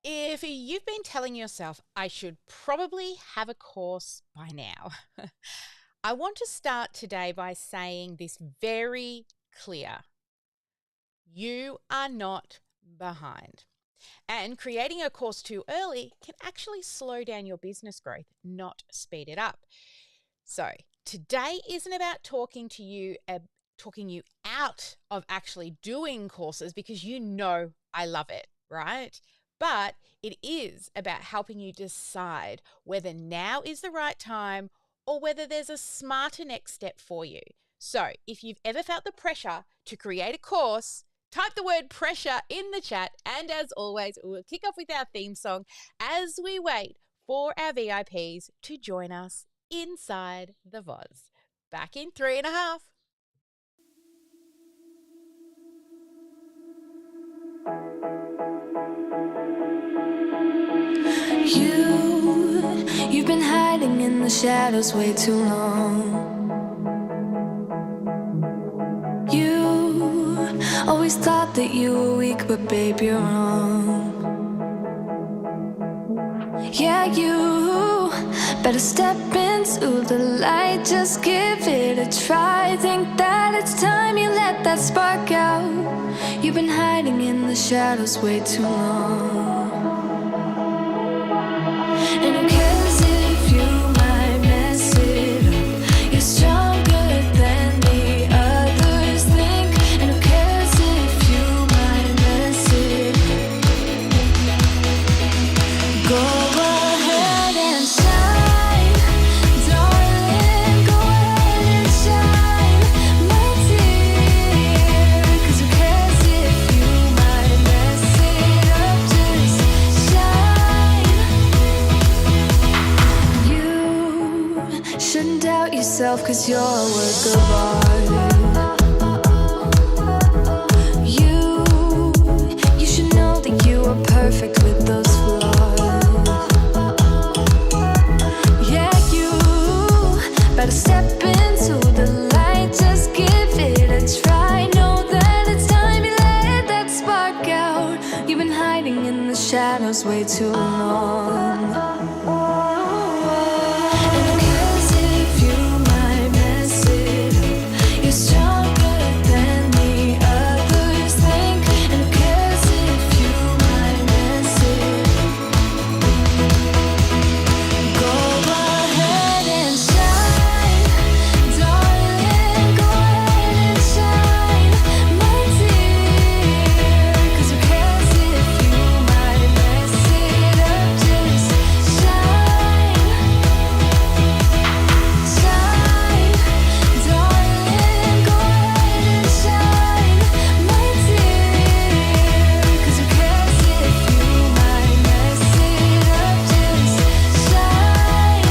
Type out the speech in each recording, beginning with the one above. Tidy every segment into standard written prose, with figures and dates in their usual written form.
If you've been telling yourself, I should probably have a course by now, I want to start today by saying this very clear. You are not behind. And creating a course too early can actually slow down your business growth, not speed it up. So, today isn't about talking you out of actually doing courses because you know I love it, right? But it is about helping you decide whether now is the right time or whether there's a smarter next step for you. So, if you've ever felt the pressure to create a course, type the word pressure in the chat. And as always, we'll kick off with our theme song as we wait for our VIPs to join us inside the Voz. Back in 3.5. You've been hiding in the shadows way too long. You always thought that you were weak, but babe, you're wrong. Yeah, you better step into the light, just give it a try. Think that it's time you let that spark out. You've been hiding in the shadows way too long. And who cares if you might mess it up? You're stronger than the others think. And who cares if you might mess it up? Go ahead and shine, darling. Go ahead and shine, my dear. 'Cause who cares if you might mess it up? Just shine. You shouldn't doubt yourself, 'cause you're a work of art. You should know that you are perfect with those flaws. Yeah, you better step into the light, just give it a try. Know that it's time you let that spark out. You've been hiding in the shadows way too long. And who cares if you might mess it up? You're stronger than the others think. And who cares if you might mess it up? Go ahead and shine, darling. Go ahead and shine, my dear. 'Cause who cares if you might mess it up? Just shine, shine, darling. Go ahead and shine, my dear. 'Cause who cares if you might mess it up? Just shine.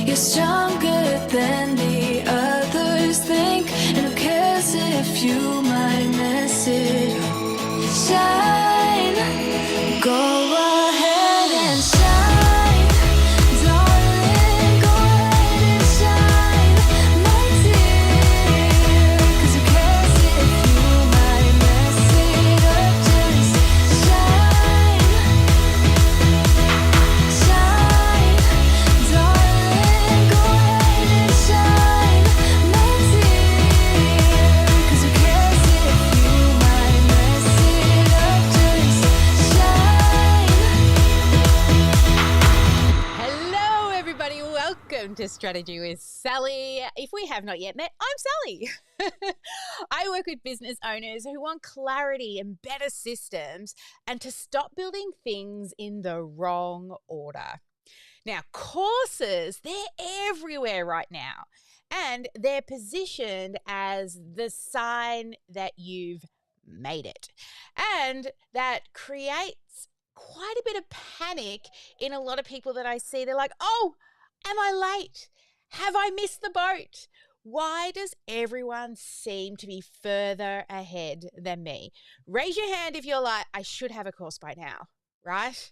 You're stronger than the others think. And who cares if you might mess it up? Shine. Go ahead and shine, darling. Go ahead and shine, my dear. 'Cause who cares if you might mess it up? Just shine, shine, darling. Go ahead and shine, my dear. 'Cause who cares if you might mess it up? Just shine. Hello, everybody. Welcome to Strategy with Sally. If we have not yet met, I'm Sally. I work with business owners who want clarity and better systems and to stop building things in the wrong order. Now, courses, they're everywhere right now, and they're positioned as the sign that you've made it. And that creates quite a bit of panic in a lot of people that I see. They're like, oh, am I late? Have I missed the boat? Why does everyone seem to be further ahead than me? Raise your hand if you're like, I should have a course by now, right?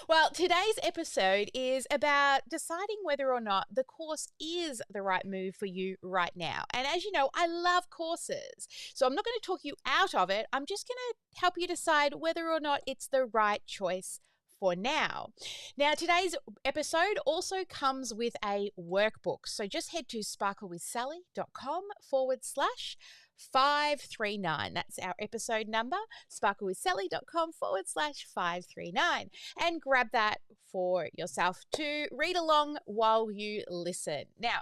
Well, today's episode is about deciding whether or not the course is the right move for you right now. And as you know, I love courses. So I'm not going to talk you out of it. I'm just going to help you decide whether or not it's the right choice for now. Now, today's episode also comes with a workbook. So just head to sparklewithsally.com/539. That's our episode number, sparklewithsally.com/539. And grab that for yourself to read along while you listen. Now,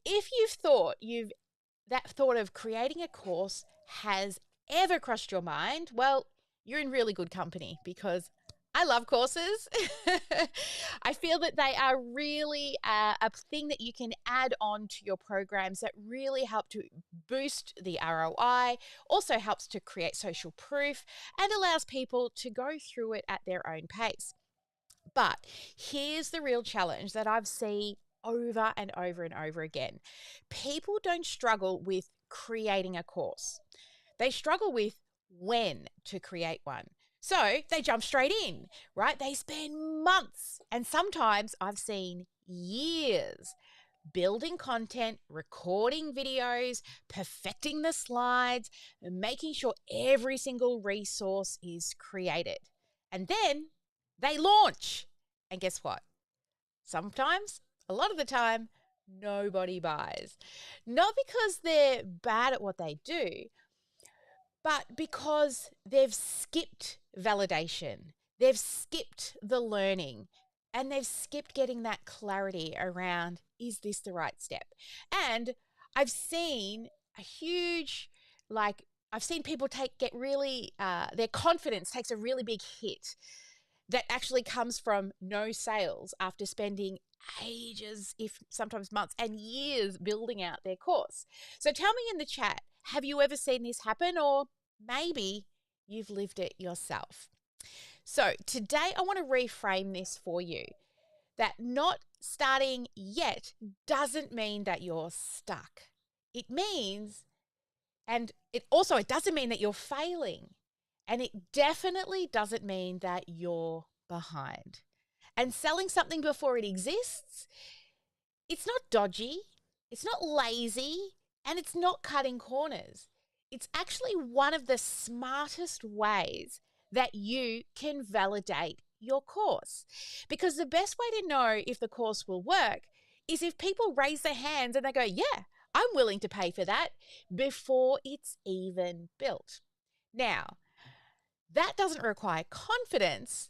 if that thought of creating a course has ever crossed your mind, well, you're in really good company because I love courses. I feel that they are really a thing that you can add on to your programs that really help to boost the ROI, also helps to create social proof, and allows people to go through it at their own pace. But here's the real challenge that I've seen over and over and over again. People don't struggle with creating a course. They struggle with when to create one. So they jump straight in, right? They spend months and sometimes I've seen years building content, recording videos, perfecting the slides, and making sure every single resource is created. And then they launch. And guess what? Sometimes, a lot of the time, nobody buys. Not because they're bad at what they do, but because they've skipped validation, they've skipped the learning, and they've skipped getting that clarity around, is this the right step? And I've seen people get really, their confidence takes a really big hit that actually comes from no sales after spending ages, if sometimes months and years building out their course. So tell me in the chat, have you ever seen this happen, or maybe you've lived it yourself? So today I want to reframe this for you, that not starting yet doesn't mean that you're stuck. It means, and it doesn't mean that you're failing. And it definitely doesn't mean that you're behind. And selling something before it exists, it's not dodgy, it's not lazy, and it's not cutting corners. It's actually one of the smartest ways that you can validate your course. Because the best way to know if the course will work is if people raise their hands and they go, yeah, I'm willing to pay for that, before it's even built. Now, that doesn't require confidence,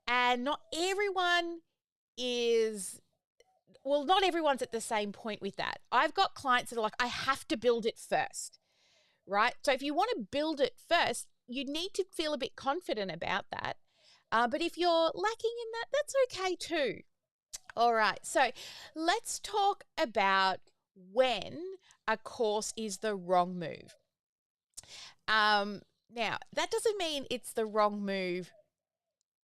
and not everyone's at the same point with that. I've got clients that are like, I have to build it first, right? So if you want to build it first, you need to feel a bit confident about that. But if you're lacking in that, that's okay too. All right, so let's talk about when a course is the wrong move. Now, that doesn't mean it's the wrong move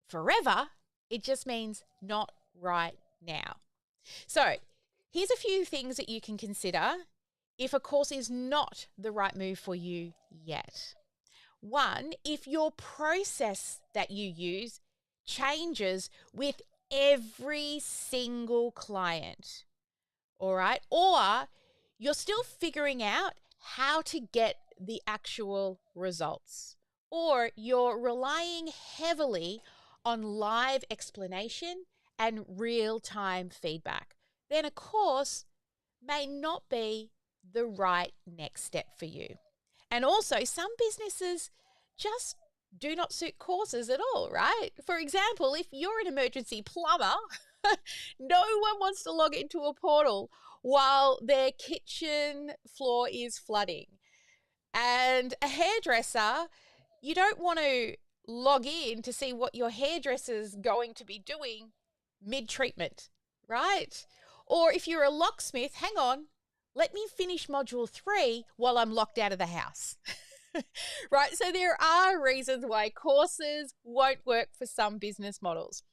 forever. It just means not right now. So here's a few things that you can consider if a course is not the right move for you yet. One, if your process that you use changes with every single client, all right? Or you're still figuring out how to get the actual results, or you're relying heavily on live explanation and real-time feedback, then a course may not be the right next step for you. And also, some businesses just do not suit courses at all, right? For example, if you're an emergency plumber, no one wants to log into a portal while their kitchen floor is flooding. And a hairdresser, you don't want to log in to see what your hairdresser's going to be doing mid-treatment, right? Or if you're a locksmith, hang on, let me finish module 3 while I'm locked out of the house. Right? So there are reasons why courses won't work for some business models.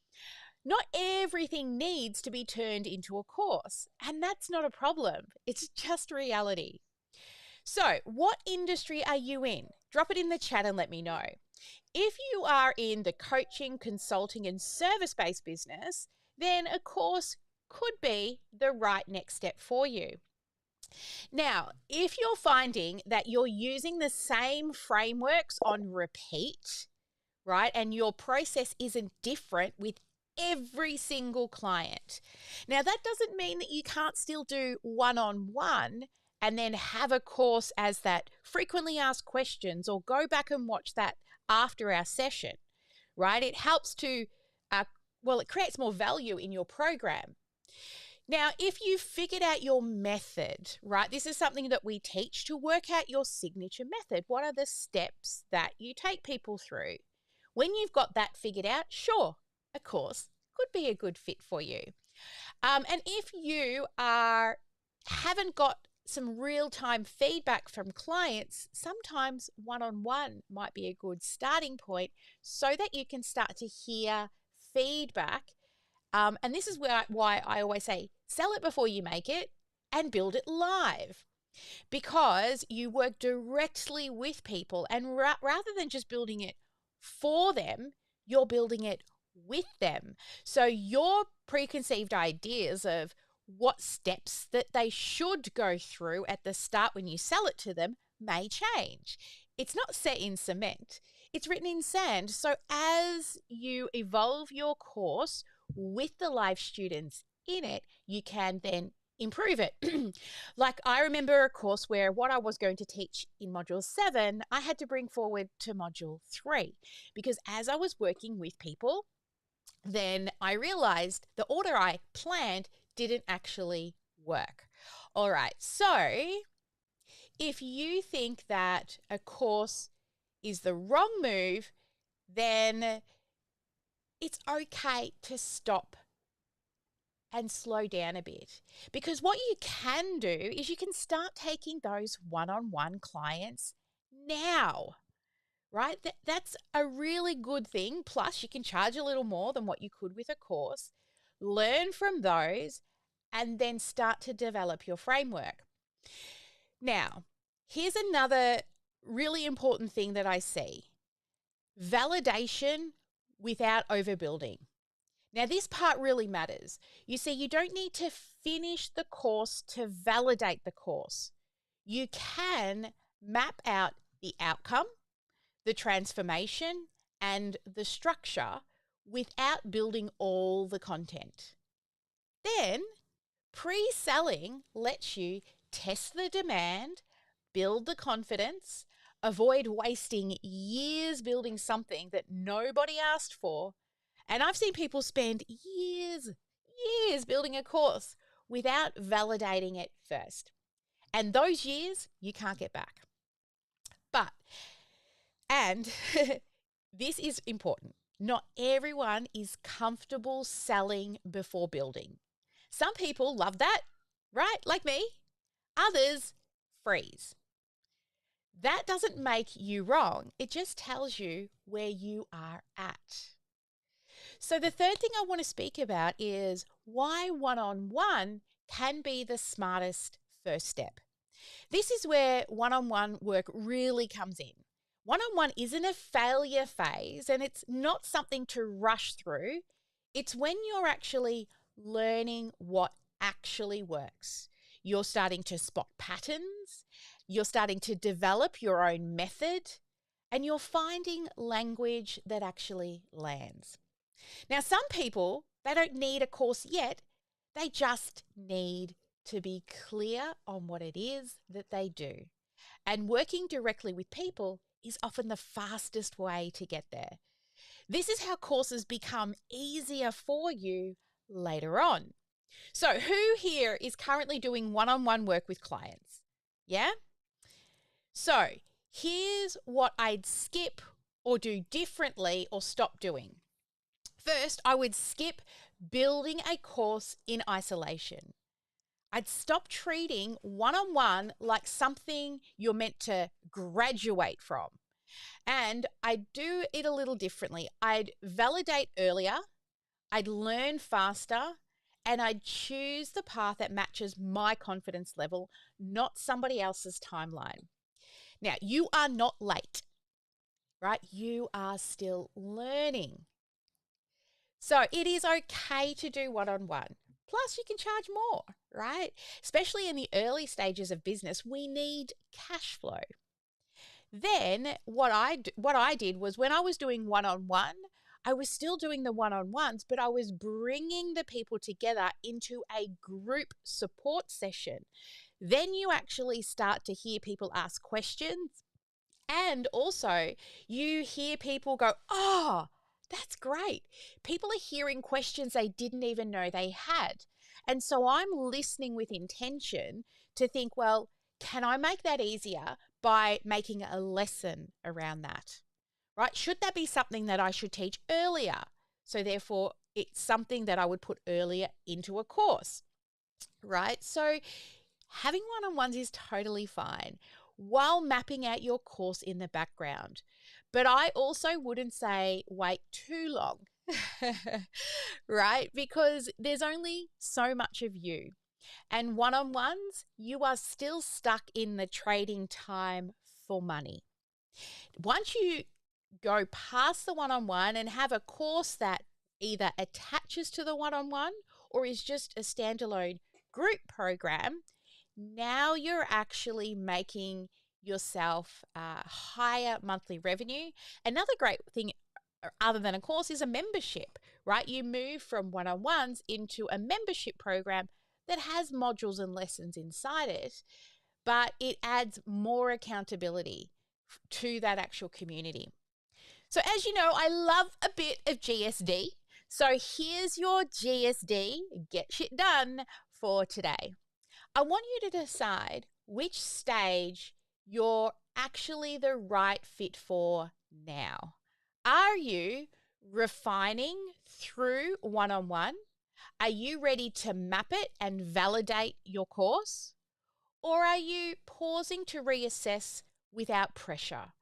Not everything needs to be turned into a course, and that's not a problem. It's just reality. So, what industry are you in? Drop it in the chat and let me know. If you are in the coaching, consulting, and service based business, then a course could be the right next step for you. Now, if you're finding that you're using the same frameworks on repeat, right, and your process isn't different with every single client. Now, that doesn't mean that you can't still do one-on-one and then have a course as that frequently asked questions, or go back and watch that after our session, right? It helps to, it creates more value in your program. Now, if you've figured out your method, right, this is something that we teach to work out your signature method. What are the steps that you take people through? When you've got that figured out, sure, a course could be a good fit for you. And if you haven't got some real-time feedback from clients, sometimes one-on-one might be a good starting point so that you can start to hear feedback. And this is why I always say, sell it before you make it and build it live, because you work directly with people, and rather than just building it for them, you're building it with them. So your preconceived ideas of what steps that they should go through at the start when you sell it to them may change. It's not set in cement, it's written in sand. So as you evolve your course with the live students in it, you can then improve it. Like, I remember a course where what I was going to teach in module 7, I had to bring forward to module 3, because as I was working with people, then I realized the order I planned didn't actually work. All right, so if you think that a course is the wrong move, then it's okay to stop and slow down a bit. Because what you can do is you can start taking those one-on-one clients now, right? That's a really good thing. Plus, you can charge a little more than what you could with a course. Learn from those and then start to develop your framework. Now, here's another really important thing that I see: validation without overbuilding. Now, this part really matters. You see, you don't need to finish the course to validate the course. You can map out the outcome, the transformation, and the structure without building all the content. Then, pre-selling lets you test the demand, build the confidence, avoid wasting years building something that nobody asked for. And I've seen people spend years building a course without validating it first. And those years you can't get back. And this is important, not everyone is comfortable selling before building. Some people love that, right? Like me. Others freeze. That doesn't make you wrong. It just tells you where you are at. So the third thing I want to speak about is why one-on-one can be the smartest first step. This is where one-on-one work really comes in. One-on-one isn't a failure phase, and it's not something to rush through. It's when you're actually learning what actually works. You're starting to spot patterns, you're starting to develop your own method, and you're finding language that actually lands. Now, some people, they don't need a course yet. They just need to be clear on what it is that they do. And working directly with people is often the fastest way to get there. This is how courses become easier for you later on. So who here is currently doing one-on-one work with clients? Yeah? So here's what I'd skip or do differently or stop doing. First, I would skip building a course in isolation. I'd stop treating one-on-one like something you're meant to graduate from. And I'd do it a little differently. I'd validate earlier. I'd learn faster, and I'd choose the path that matches my confidence level, not somebody else's timeline. Now, you are not late, right? You are still learning. So it is okay to do one-on-one. Plus, you can charge more, right? Especially in the early stages of business, we need cash flow. Then what I did was, when I was doing one-on-one, I was still doing the one-on-ones, but I was bringing the people together into a group support session. Then you actually start to hear people ask questions, and also you hear people go, "Oh, that's great." People are hearing questions they didn't even know they had. And so I'm listening with intention to think, well, can I make that easier by making a lesson around that? Right? Should that be something that I should teach earlier? So therefore, it's something that I would put earlier into a course, right? So having one-on-ones is totally fine while mapping out your course in the background. But I also wouldn't say wait too long, right? Because there's only so much of you. And one-on-ones, you are still stuck in the trading time for money. Once you go past the one-on-one and have a course that either attaches to the one-on-one or is just a standalone group program, now you're actually making yourself higher monthly revenue. Another great thing other than a course is a membership, right? You move from one-on-ones into a membership program that has modules and lessons inside it, but it adds more accountability to that actual community. So as you know, I love a bit of GSD. So here's your GSD, get shit done, for today. I want you to decide which stage you're actually the right fit for now. Are you refining through one-on-one? Are you ready to map it and validate your course? Or are you pausing to reassess without pressure?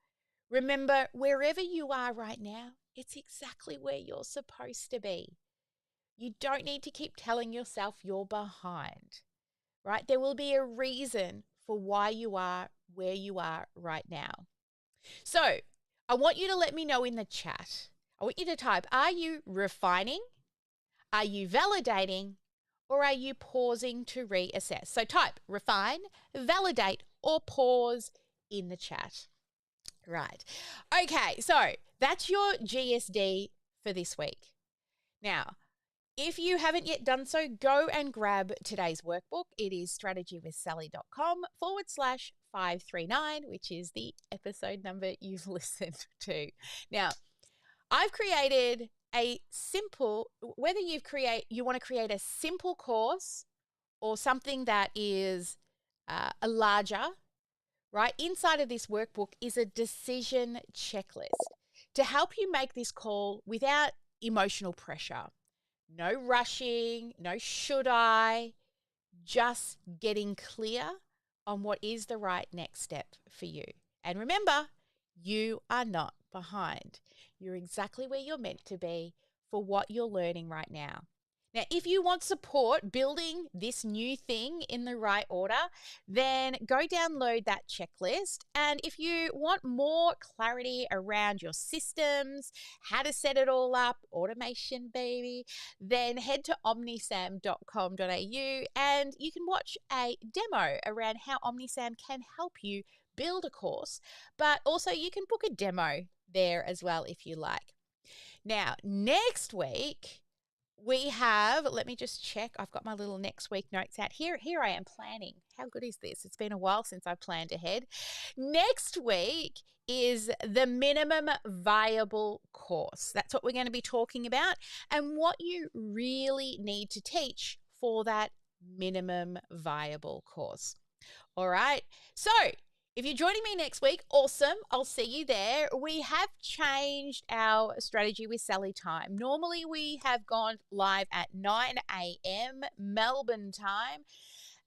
Remember, wherever you are right now, it's exactly where you're supposed to be. You don't need to keep telling yourself you're behind, right? There will be a reason for why you are where you are right now. So I want you to let me know in the chat. I want you to type, are you refining? Are you validating? Or are you pausing to reassess? So type refine, validate, or pause in the chat. Right. Okay, so that's your GSD for this week. Now, if you haven't yet done so, go and grab today's workbook. It is strategywithsally.com/539, which is the episode number you've listened to. Now, I've created a simple, whether you want to create a simple course or something that is a larger, right? Inside of this workbook is a decision checklist to help you make this call without emotional pressure. No rushing, no should I, just getting clear on what is the right next step for you. And remember, you are not behind. You're exactly where you're meant to be for what you're learning right now. Now, if you want support building this new thing in the right order, then go download that checklist. And if you want more clarity around your systems, how to set it all up, automation, baby, then head to omnisam.com.au and you can watch a demo around how Omnisam can help you build a course. But also you can book a demo there as well if you like. Now, next week, we have, let me just check. I've got my little next week notes out here. Here I am planning. How good is this? It's been a while since I've planned ahead. Next week is the minimum viable course. That's what we're going to be talking about and what you really need to teach for that minimum viable course. All right. So if you're joining me next week, awesome. I'll see you there. We have changed our Strategy with Sally time. Normally we have gone live at 9 a.m. Melbourne time.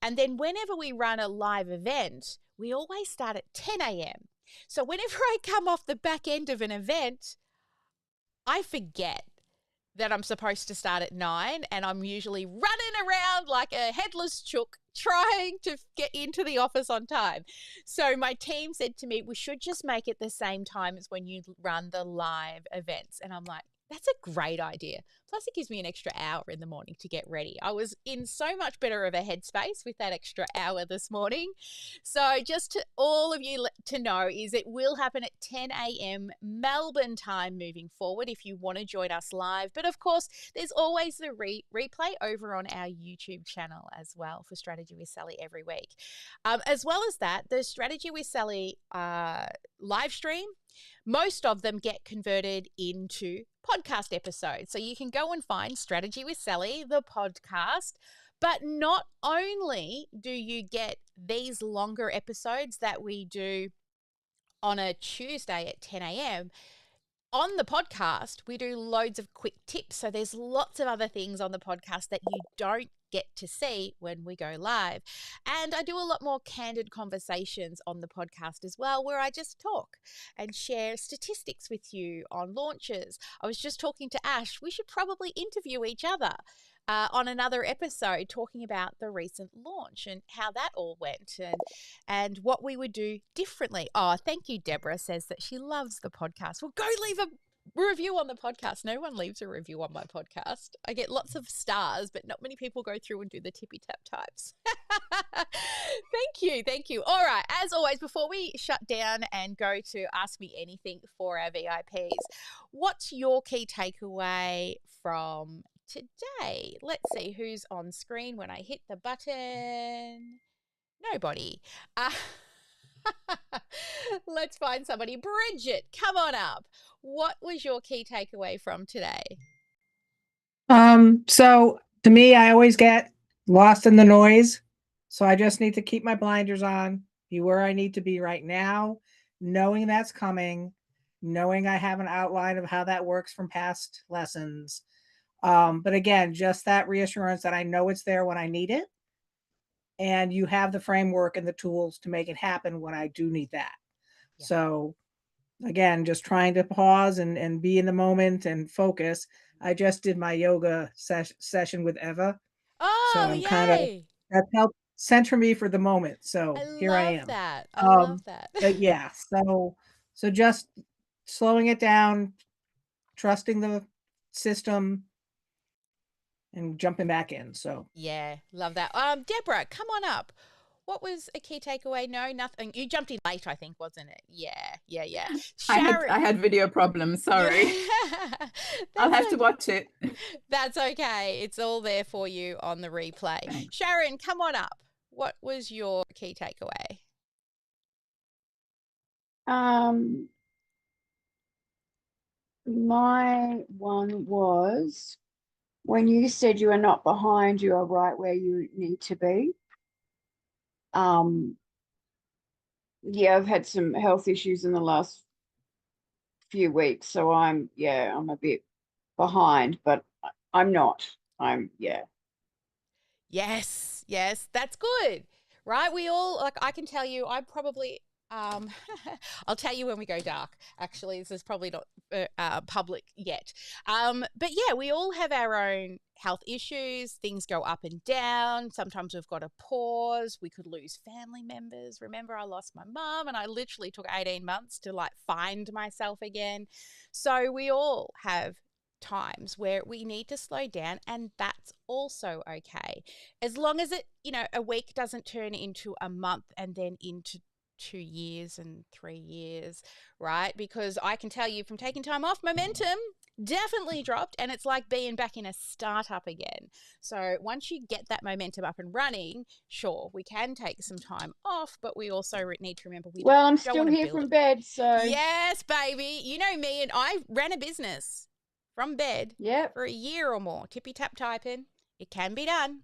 And then whenever we run a live event, we always start at 10 a.m. So whenever I come off the back end of an event, I forget that I'm supposed to start at 9, and I'm usually running around like a headless chook trying to get into the office on time. So my team said to me, we should just make it the same time as when you run the live events. And I'm like, that's a great idea. Plus, it gives me an extra hour in the morning to get ready. I was in so much better of a headspace with that extra hour this morning. So just to all of you to know is it will happen at 10 a.m. Melbourne time moving forward if you want to join us live. But of course, there's always the replay over on our YouTube channel as well for Strategy with Sally every week. As well as that, the Strategy with Sally live stream, most of them get converted into podcast episodes. So you can go and find Strategy with Sally, the podcast. But not only do you get these longer episodes that we do on a Tuesday at 10 a.m., on the podcast, we do loads of quick tips. So there's lots of other things on the podcast that you don't get to see when we go live. And I do a lot more candid conversations on the podcast as well, where I just talk and share statistics with you on launches. I was just talking to Ash. We should probably interview each other on another episode talking about the recent launch and how that all went and what we would do differently. Oh, thank you. Deborah says that she loves the podcast. Well, go leave a review on the podcast. No one leaves a review on my podcast. I get lots of stars, but not many people go through and do the tippy tap types. Thank you. All right. As always, before we shut down and go to Ask Me Anything for our VIPs, what's your key takeaway from today? Let's see who's on screen when I hit the button. Nobody. Let's find somebody. Bridget, come on up. What was your key takeaway from today? So to me, I always get lost in the noise. So I just need to keep my blinders on, be where I need to be right now, knowing that's coming, knowing I have an outline of how that works from past lessons. But again, just that reassurance that I know it's there when I need it. And you have the framework and the tools to make it happen when I do need that. Yeah. So again, just trying to pause and be in the moment and focus. I just did my yoga session with Eva. Oh, So I'm kind of, yay. that helped center me for the moment. So here I am. That. I love that. But yeah, so just slowing it down, trusting the system, and jumping back in. So Yeah, love that. Deborah, come on up. What was a key takeaway? No, nothing. You jumped in late, I think, wasn't it? Yeah. I had video problems. Sorry. I'll have to watch it. That's okay. It's all there for you on the replay. Sharon, come on up. What was your key takeaway? My one was when you said you are not behind, you are right where you need to be. Yeah, I've had some health issues in the last few weeks, so I'm a bit behind, but I'm not. Yes, that's good. Right? We all, like, I can tell you, I probably, I'll tell you when we go dark. Actually, this is probably not public yet. But yeah, we all have our own health issues. Things go up and down. Sometimes we've got to pause. We could lose family members. Remember, I lost my mum and I literally took 18 months to like find myself again. So we all have times where we need to slow down, and that's also okay. As long as it, a week doesn't turn into a month and then into 2 years and 3 years, right? Because I can tell you from taking time off, momentum definitely dropped, and it's like being back in a startup again. So once you get that momentum up and running, sure, we can take some time off, but we also need to remember I'm don't still wanna here build from it. bed, so Yes, baby. You know me, and I ran a business from bed yep. for a year or more. Tippy tap typing. It can be done.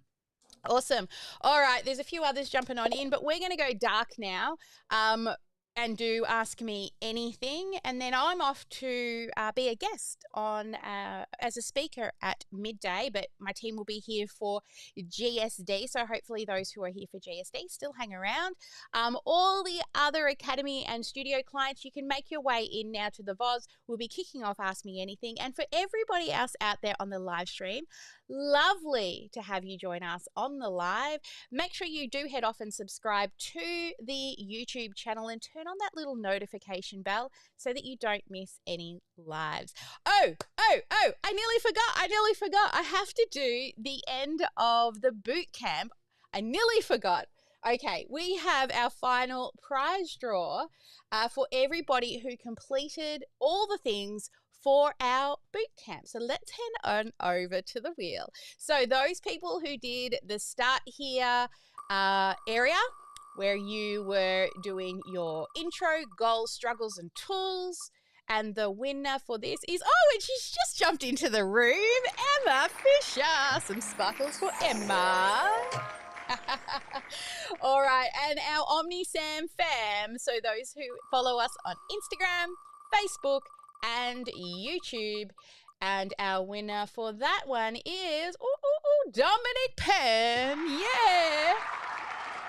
Awesome. All right. There's a few others jumping on in, but we're going to go dark now. and do ask me anything. And then I'm off to be a guest on as a speaker at midday, but my team will be here for GSD. So hopefully those who are here for GSD still hang around. All the other Academy and studio clients, you can make your way in now to the VOZ. We'll be kicking off Ask Me Anything. And for everybody else out there on the live stream, lovely to have you join us on the live. Make sure you do head off and subscribe to the YouTube channel and turn on that little notification bell so that you don't miss any lives. Oh, I nearly forgot. I have to do the end of the boot camp. I nearly forgot. Okay, we have our final prize draw for everybody who completed all the things for our boot camp. So let's head on over to the wheel. So those people who did the Start Here area, where you were doing your intro, goals, struggles, and tools. And the winner for this is, and she's just jumped into the room, Emma Fisher. Some sparkles for Emma. All right, and our OmniSam fam, so those who follow us on Instagram, Facebook, and YouTube. And our winner for that one is Dominic Penn. Yeah.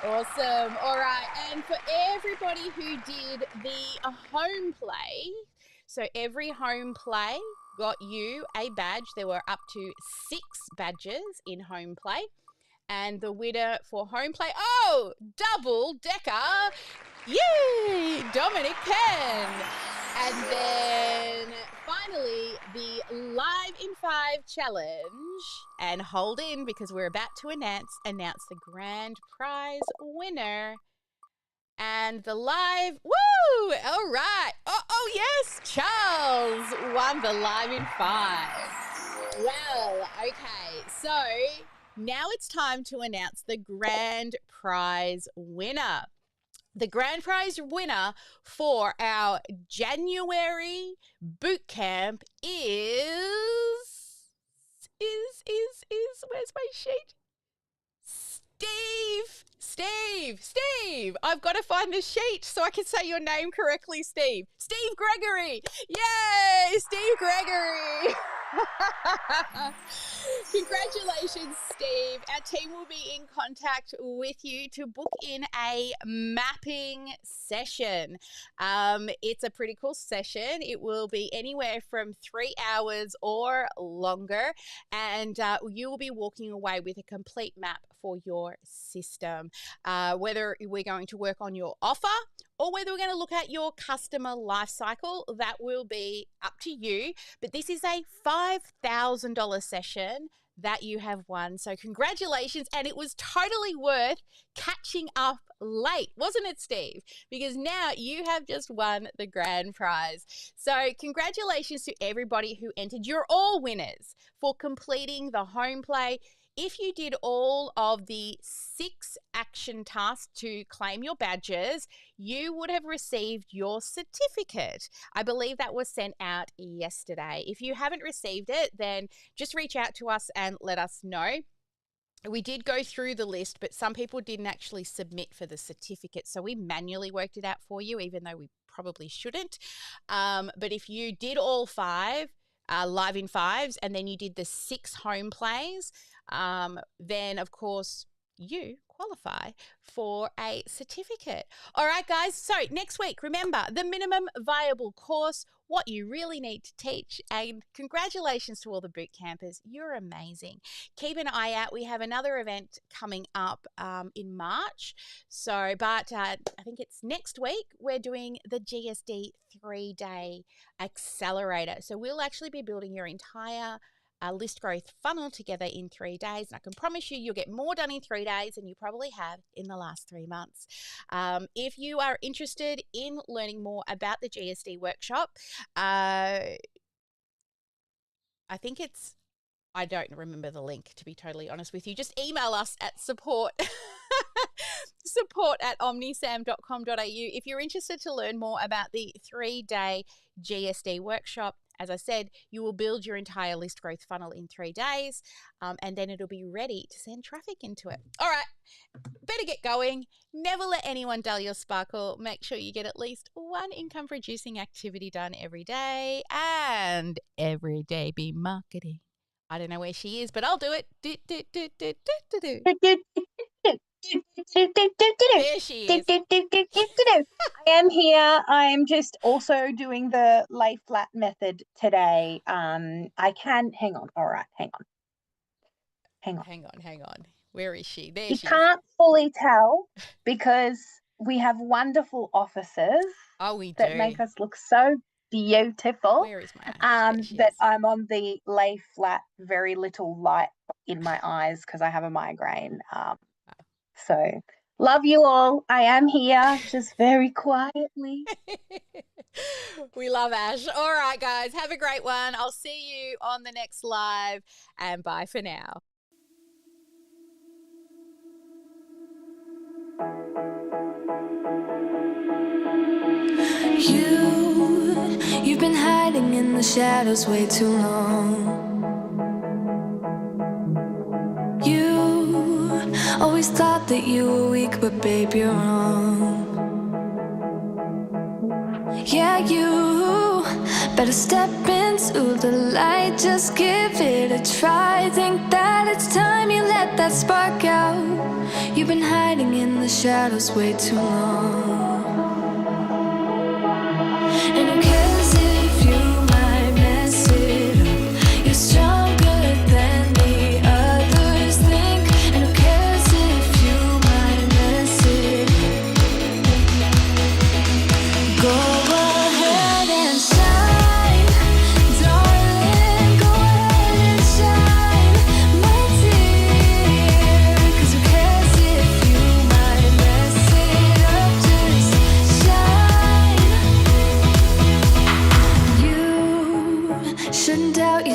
Awesome. All right. And for everybody who did the home play, so every home play got you a badge. There were up to 6 badges in home play. And the winner for home play, double decker. Yay, Dominic Penn. And then finally, the Live in 5 challenge. And hold in, because we're about to announce the grand prize winner. And the live, woo! All right. Oh yes, Charles won the Live in 5. Well, okay. So now it's time to announce the grand prize winner. The grand prize winner for our January boot camp is where's my sheet? Steve. I've got to find the sheet so I can say your name correctly, Steve. Steve Gregory. Yay, Steve Gregory. Congratulations, Steve. Our team will be in contact with you to book in a mapping session. It's a pretty cool session. It will be anywhere from 3 hours or longer, and you will be walking away with a complete map for your system. Whether we're going to work on your offer or whether we're going to look at your customer life cycle, that will be up to you. But this is a $5,000 session that you have won. So congratulations. And it was totally worth catching up late, wasn't it, Steve? Because now you have just won the grand prize. So congratulations to everybody who entered. You're all winners for completing the home play. If you did all of the 6 action tasks to claim your badges, you would have received your certificate. I believe that was sent out yesterday. If you haven't received it, then just reach out to us and let us know. We did go through the list, but some people didn't actually submit for the certificate. So we manually worked it out for you, even though we probably shouldn't. But if you did all 5 Live in 5s and then you did the 6 home plays, then of course you qualify for a certificate. All right, guys. So next week, remember the minimum viable course, what you really need to teach. And congratulations to all the boot campers. You're amazing. Keep an eye out. We have another event coming up in March. So, but I think it's next week. We're doing the GSD 3-day accelerator. So we'll actually be building your entire list growth funnel together in 3 days. And I can promise you, you'll get more done in 3 days than you probably have in the last 3 months. If you are interested in learning more about the GSD workshop, I don't remember the link, to be totally honest with you. Just email us at support@omnisam.com.au if you're interested to learn more about the 3-day GSD workshop as I said, you will build your entire list growth funnel in 3 days, and then it'll be ready to send traffic into it. All right, better get going. Never let anyone dull your sparkle. Make sure you get at least one income producing activity done every day, and every day be marketing. I don't know where she is, but I'll do it. There she is. I am here. I'm just also doing the lay flat method today. I can hang on. All right, hang on. Hang on. Where is she? There You she is. can't fully tell because we have wonderful offices Oh, we that do. make us look so beautiful. Where is my Ash? There she But is. I'm on the lay flat, very little light in my eyes because I have a migraine. So love you all. I am here just very quietly. We love Ash. All right, guys, have a great one. I'll see you on the next live, and bye for now. You've been hiding in the shadows way too long. You always thought that you were weak, but babe, you're wrong. Yeah, you better step into the light, just give it a try. Think that it's time you let that spark out. You've been hiding in the shadows way too long.